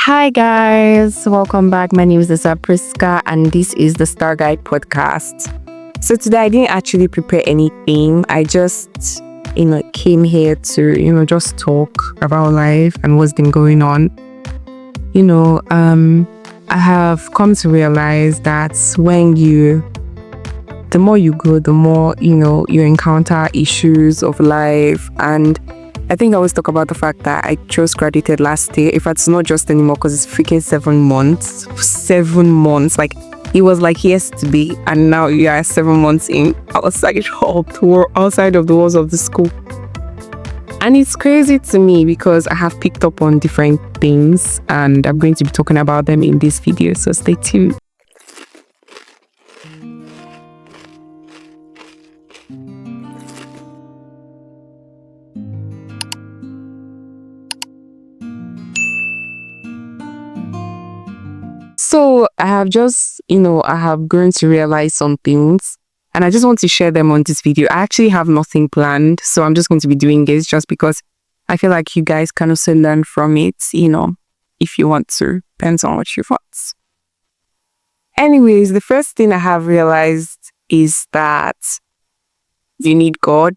Hi guys, welcome back. My name is Priska and this is the Star Guide podcast. So today I didn't actually prepare anything. I just, came here to, just talk about life and what's been going on. I have come to realize that the more you go, the more, you encounter issues of life. And I think I always talk about the fact that I just graduated last year. If it's not just anymore, because it's freaking 7 months. 7 months. Like, it was like yesterday, and now you are 7 months in outside of the walls of the school. And it's crazy to me because I have picked up on different things, and I'm going to be talking about them in this video. So stay tuned. So I have just, I have grown to realize some things and I just want to share them on this video. I actually have nothing planned, so I'm just going to be doing this just because I feel like you guys can also learn from it, if you want to. Depends on what you want. Anyways, the first thing I have realized is that you need God.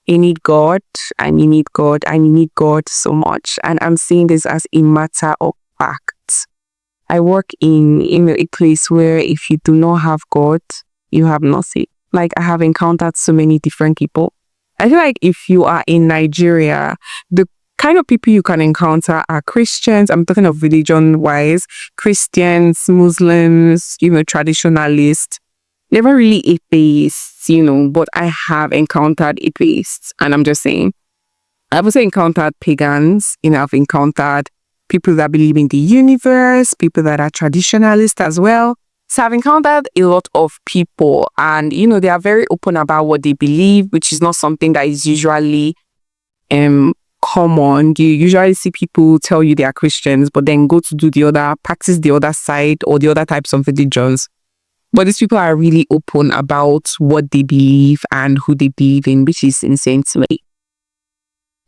You need God and you need God and you need God so much. And I'm saying this as a matter of fact. I work in a place where if you do not have God, you have nothing. Like, I have encountered so many different people. I feel like if you are in Nigeria, the kind of people you can encounter are Christians. I'm talking of religion-wise. Christians, Muslims, traditionalists. Never really atheists, but I have encountered atheists. And I'm just saying, I've also encountered pagans. I've encountered people that believe in the universe, people that are traditionalists as well. So I've encountered a lot of people and, they are very open about what they believe, which is not something that is usually common. You usually see people tell you they are Christians, but then go to practice the other side or the other types of religions. But these people are really open about what they believe and who they believe in, which is insane to me.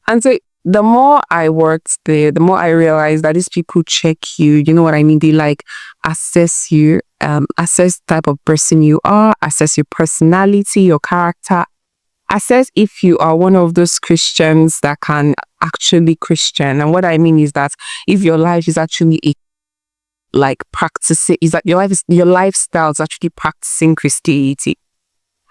And so the more I worked there, the more I realized that these people check you. You know what I mean? They assess you, assess the type of person you are, assess your personality, your character, assess if you are one of those Christians that can actually Christian. And what I mean is that if your life is actually practicing, is that your lifestyle is actually practicing Christianity.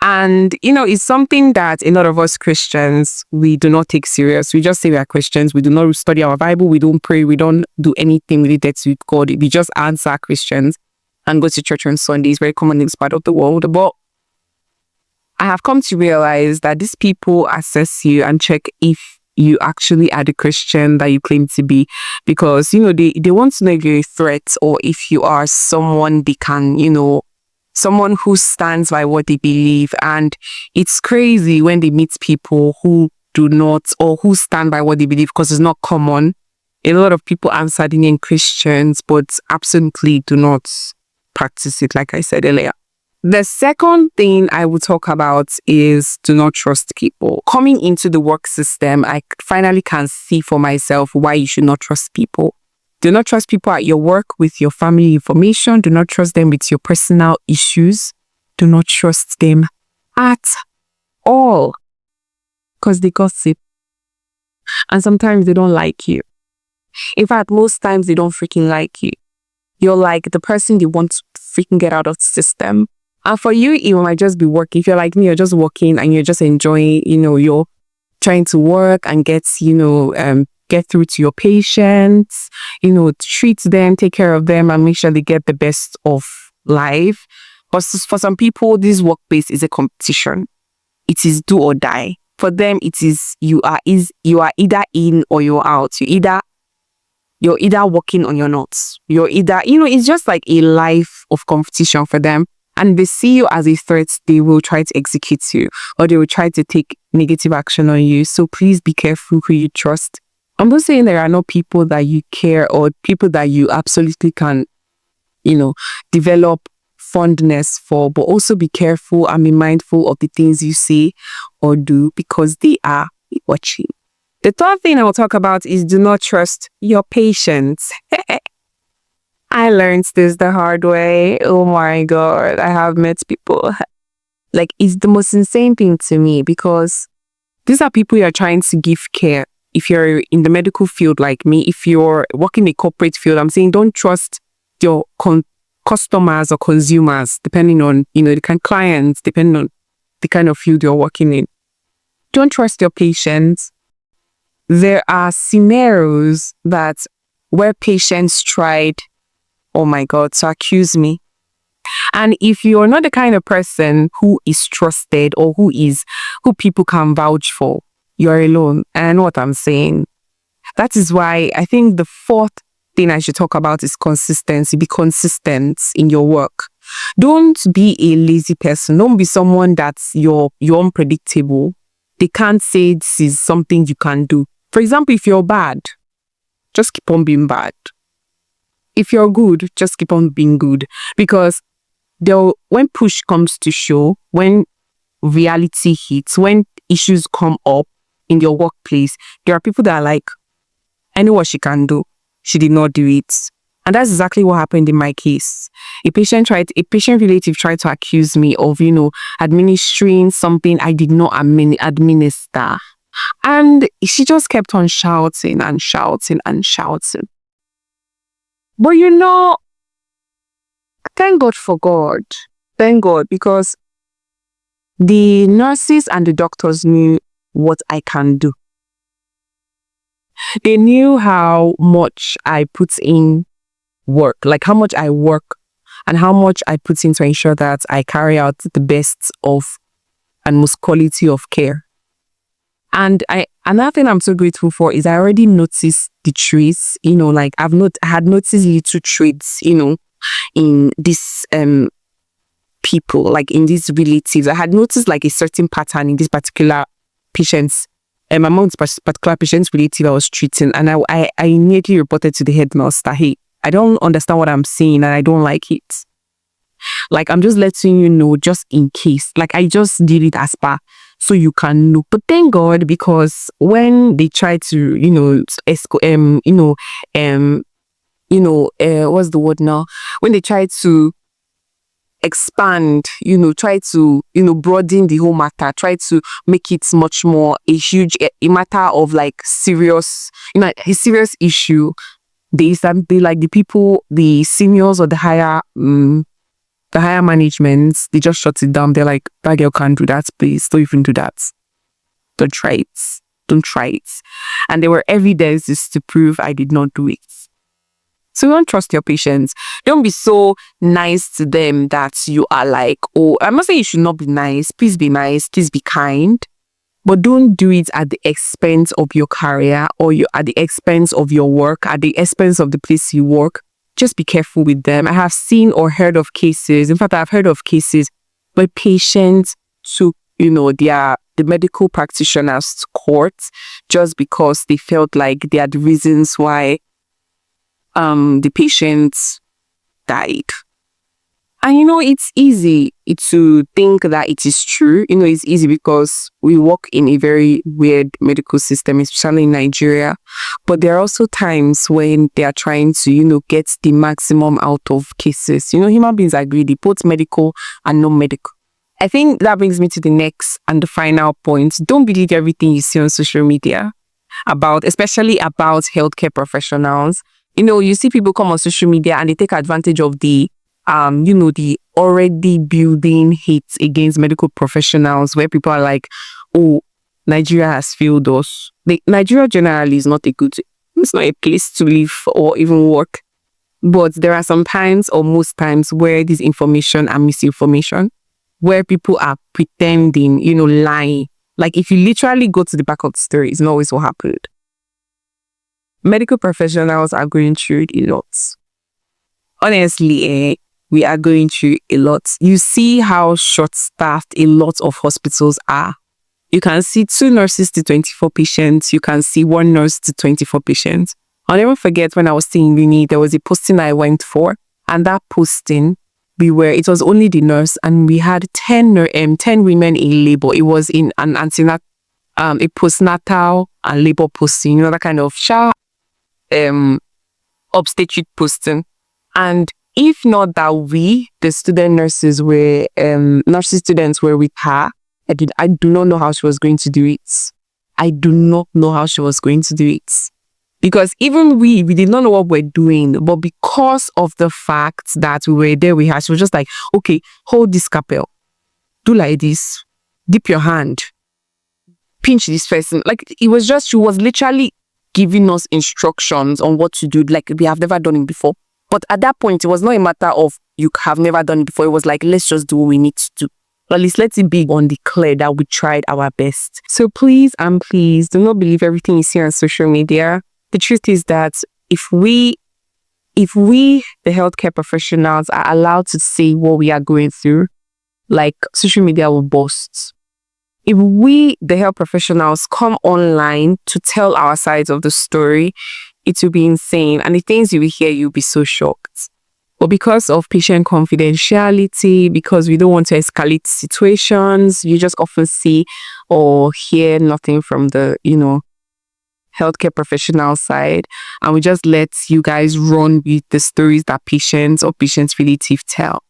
And, it's something that a lot of us Christians, we do not take serious. We just say we are Christians. We do not study our Bible. We don't pray. We don't do anything related to God. We just answer Christians and go to church on Sunday. It's very common in this part of the world. But I have come to realize that these people assess you and check if you actually are the Christian that you claim to be. Because, they want to know if you're a threat or if you are someone they can, someone who stands by what they believe. And it's crazy when they meet people who do not or who stand by what they believe, because it's not common. A lot of people answer the name Christians but absolutely do not practice it, like I said earlier. The second thing I will talk about is do not trust people. Coming into the work system, I finally can see for myself why you should not trust people. Do not trust people at your work with your family information. Do not trust them with your personal issues. Do not trust them at all, because they gossip. And sometimes they don't like you. In fact, most times they don't freaking like you. You're like the person they want to freaking get out of the system. And for you, it might just be working. If you're like me, you're just working and you're just enjoying, you're trying to work and get through to your patients, treat them, take care of them, and make sure they get the best of life. But for some people, this workplace is a competition. It is do or die. For them, it is you are either in or you're out. You're either working or you're not. You're either, it's just like a life of competition for them. And they see you as a threat, they will try to execute you or they will try to take negative action on you. So please be careful who you trust. I'm not saying there are no people that you care or people that you absolutely can, develop fondness for, but also be careful and be mindful of the things you say or do because they are watching. The third thing I will talk about is do not trust your patients. I learned this the hard way. Oh my God. I have met people. Like, it's the most insane thing to me because these are people you're trying to give care. If you're in the medical field like me, if you're working in a corporate field, I'm saying don't trust your customers or consumers, depending on, the kind of clients, depending on the kind of field you're working in. Don't trust your patients. There are scenarios where patients tried, oh my God, to accuse me. And if you're not the kind of person who is trusted or who people can vouch for, you're alone. And I know what I'm saying. That is why I think the fourth thing I should talk about is consistency. Be consistent in your work. Don't be a lazy person. Don't be someone that's you're unpredictable. They can't say this is something you can do. For example, if you're bad, just keep on being bad. If you're good, just keep on being good. Because when push comes to shove, when reality hits, when issues come up in your workplace, there are people that are like, I know what she can do. She did not do it. And that's exactly what happened in my case. A patient relative tried to accuse me of, administering something I did not administer. And she just kept on shouting and shouting and shouting. But thank God for God. Thank God, because the nurses and the doctors knew what I can do. They knew how much I put in work, like how much I work and how much I put in to ensure that I carry out the best of and most quality of care. And another thing I'm so grateful for is I already noticed the traits, like I had noticed little traits, in these people, like in these relatives. I had noticed like a certain pattern in this particular patient's, among this particular patient's relative I was treating. And I immediately reported to the head nurse that, hey, I don't understand what I'm seeing and I don't like it. Like, I'm just letting you know just in case. Like, I just did it as per so you can know. But thank God, because when they try to, what's the word now? When they try to expand, try to, broaden the whole matter, try to make it much more a matter of like serious, a serious issue. They like the people, the seniors or the higher management, they just shut it down. They're like, that girl can't do that, please. Don't even do that. Don't try it. Don't try it. And there were evidences to prove I did not do it. So don't trust your patients. Don't be so nice to them that you are like, oh, I'm not saying you should not be nice. Please be nice. Please be kind. But don't do it at the expense of your career or at the expense of your work, at the expense of the place you work. Just be careful with them. I have seen or heard of cases. In fact, I've heard of cases where patients took, the medical practitioners to court just because they felt like they had reasons why the patients died. And it's easy to think that it is true. It's easy because we work in a very weird medical system, especially in Nigeria. But there are also times when they are trying to, get the maximum out of cases. Human beings are greedy, both medical and non-medical. I think that brings me to the next and the final point. Don't believe everything you see on social media especially about healthcare professionals. You see people come on social media and they take advantage of the already building hate against medical professionals, where people are like, oh, Nigeria has failed us. Nigeria generally is not it's not a place to live or even work. But there are some times or most times where this information and misinformation, where people are pretending, lying. Like, if you literally go to the back of the story, it's not always what happened. Medical professionals are going through a lot. Honestly, we are going through a lot. You see how short-staffed a lot of hospitals are. You can see 2 nurses to 24 patients. You can see 1 nurse to 24 patients. I'll never forget when I was staying in uni, there was a posting I went for. And that posting, it was only the nurse and we had 10 women in labor. It was in an antenatal a postnatal and labor posting, that kind of obstetric posting. And if not that we, the student nurses were, nursing students were with her, I do not know how she was going to do it. I do not know how she was going to do it. Because even we did not know what we're doing, but because of the fact that we were there with her, she was just like, okay, hold this scalpel, do like this, dip your hand, pinch this person. Like, it was just, she was literally giving us instructions on what to do. Like, we have never done it before. But at that point, it was not a matter of you have never done it before. It was like, let's just do what we need to do. At least let it be on the clear that we tried our best. So please and please do not believe everything you see on social media. The truth is that if we, the healthcare professionals, are allowed to say what we are going through, like, social media will burst. If we, the health professionals, come online to tell our sides of the story, it will be insane. And the things you will hear, you'll be so shocked. But because of patient confidentiality, because we don't want to escalate situations, you just often see or hear nothing from the, healthcare professional side. And we just let you guys run with the stories that patients or patients' relative tell.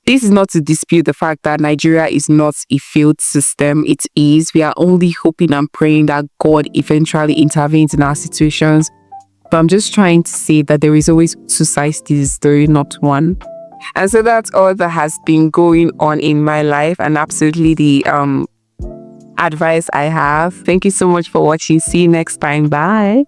This is not to dispute the fact that Nigeria is not a failed system. It is. We are only hoping and praying that God eventually intervenes in our situations. But I'm just trying to say that there is always two sides to the story, not one. And so that's all that has been going on in my life, and absolutely the advice I have. Thank you so much for watching. See you next time. Bye.